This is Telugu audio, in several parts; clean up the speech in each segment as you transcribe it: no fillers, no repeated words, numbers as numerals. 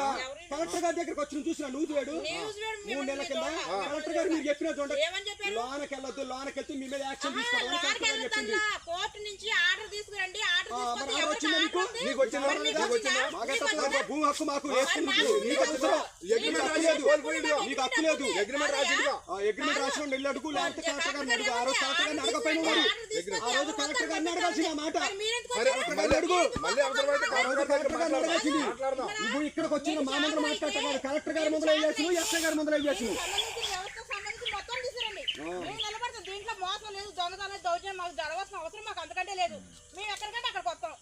ఎవరా కలెక్టర్ గారి దగ్గరికి వచ్చిన చూసినా న్యూస్ వేడు 3 నెలల కింద కలెక్టర్ గారు మీరు చెప్పిన చూడండి లోనకి వెళ్ళొద్దు లోనకెళ్తే మీ మీద యాక్షన్ తీసుకోవాలని కలెక్టర్ గారు చెప్పింది కోర్టు నుంచి ఆర్డర్ తీసుకురండి భూమి హక్కు మాకు నీకు హక్కు లేదు అగ్రిమెంట్ రాసిన వెళ్ళి అడుగు లేకపోతే కలెక్టర్ గారిని అడుగు ఆ రోజు కలెక్టర్ గారిని అడగపోయిన వాడు ఆ రోజు కలెక్టర్ గారిని అడగాల్సిన మాట కలెక్టర్ గారిని అడుగు కలెక్టర్ గారిని అడగాల్సింది నువ్వు ఇక్కడికి వచ్చిన మా ముందు మాట్లాడతా కాదు కలెక్టర్ గారి ముందు వేయచ్చు ఎస్ఐ గారి ముందు వేయచ్చు దీంట్లో మోసం లేదు దొంగతనం దౌర్జన్యం మాకు జరగాల్సిన అవసరం మాకు అంతకంటే లేదు మేము ఎక్కడికంటే అక్కడికి వస్తాం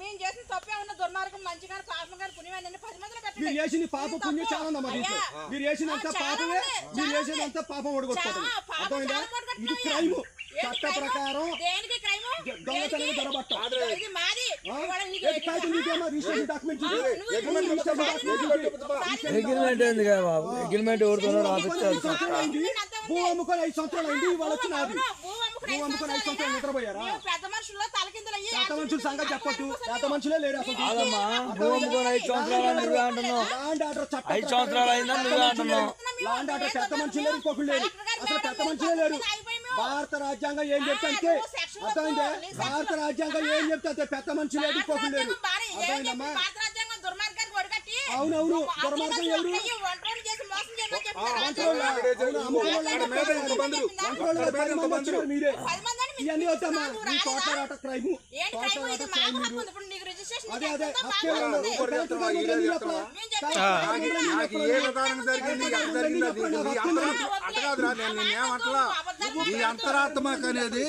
మేము చేసిన తప్పే ఉన్న దుర్మార్గం మంచి కానీ పాపం కానీ పుణ్యమైన 10 మందిలో పెట్టండి మీరు చేసిన పాప పుణ్యం చాలా ఉందమ్మా దీంట్లో మీరు చేసినంత పాపమే మీరు చేసినంత పాపం ఓడిపోతుంది అర్థమైందా ఇది క్రైమ్ చట్ట ప్రకారం దేనికి క్రైమ్ దొంగతనం దొరబట్ట ఇది మాది రిజిస్ట్రేషన్ డాక్యుమెంట్ అగ్రిమెంట్ ఏంది కదా బాబు అగ్రిమెంట్ ఎవరితోనో రాపించాలి భూ అమ్ముకొని 5 సంవత్సరాలు అయింది వాళ్ళు వచ్చినది భూ అమ్ముకొని 5 సంవత్సరాలు నిద్రపోయారా పెద్ద మనుషుల్లో తలకిందులయ్యి పెద్ద మనుషుల సంగతి చెప్పొద్దు పెద్ద మనుషులే లేరు అసలు కాదమ్మా భూ అమ్ముకొని 5 సంవత్సరాలు నువ్వే అంటున్నావు 5 సంవత్సరాలు అయిందని నువ్వే అంటున్నావు లాండ్ ఆర్డర్ పెద్ద మనుషులు లేరు ఇంకొకరు లేరు అసలు పెద్ద మనుషులే లేరు భారత రాజ్యాంగం ఏం చెప్తే అంతే అర్థమైందే భారత రాజ్యాంగం ఏం చెప్తే అంతే పెద్ద మనుషులు లేరు ఇంకొకరు లేరు అర్థమైందమ్మా అవునవును దుర్మార్గం ఎవరు మీరే ఇవన్నీ వద్దమ్మా మీ కోట్లాట క్రైమ్ అదే అదే ఏ విధానం జరిగింది అట్టగాదురా నేనేమంటలా ఈ అంతరాత్మక అనేది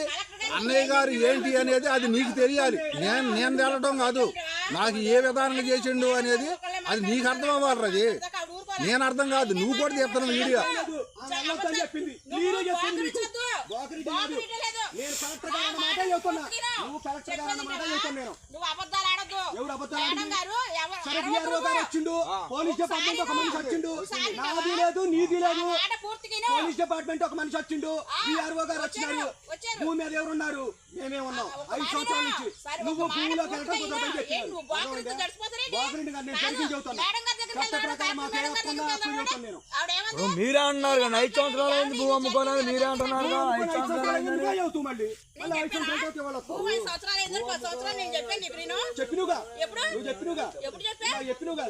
అన్నయ్య గారు ఏంటి అనేది అది నీకు తెలియాలి నేను తెలడం కాదు నాకు ఏ విధానంగా చేసిండు అనేది అది నీకు అర్థం అవ్వాలి అది నేను అర్థం కాదు నువ్వు కూడా చెప్తున్నావు వీడియో చెప్పింది నేను కలెక్టర్ గారు అన్న మాట చెప్తున్నా నువ్వు కలెక్టర్ గారు అన్న మాట చెప్తాను నేను ఎవరు అబద్ధాలు సరే బిఆర్ఓ గారు వచ్చిండు పోలీస్ డిపార్ట్మెంట్ ఒక మనిషి వచ్చిండు నాది లేదు నీది లేదు పోలీస్ డిపార్ట్మెంట్ ఒక మనిషి వచ్చిండు బిఆర్ఓ గారు వచ్చినారు భూమి మీద ఎవరున్నారు మేమే ఉన్నాం 5 సంవత్సరాల నుంచి నువ్వు భూమిలోకి వెళ్ళడం కుదరదని చెప్పాను బాగుంది గారు నేను జరిగి చెబుతాను చట్ట ప్రకారం మాకు ఏమొస్తుందో అప్పుడు చెబుతాను నేను మీరే అంటున్నారు కానీ 5 సంవత్సరాలు అయింది భూ అమ్ముకోలేదు మీరే అంటున్నారు 5 సంవత్సరాలు అవుతూ మళ్ళీ 5 సంవత్సరాలు చెప్పినుగా నువ్వు చెప్పినుగా చెప్పినుగా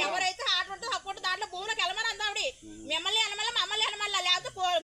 ఎవరైతే ఆర్డర్ ఉంటుందో అప్పుడు దాంట్లో భూమిలోకి వెళ్ళమని అందావిడి మిమ్మల్ని వెళ్ళమని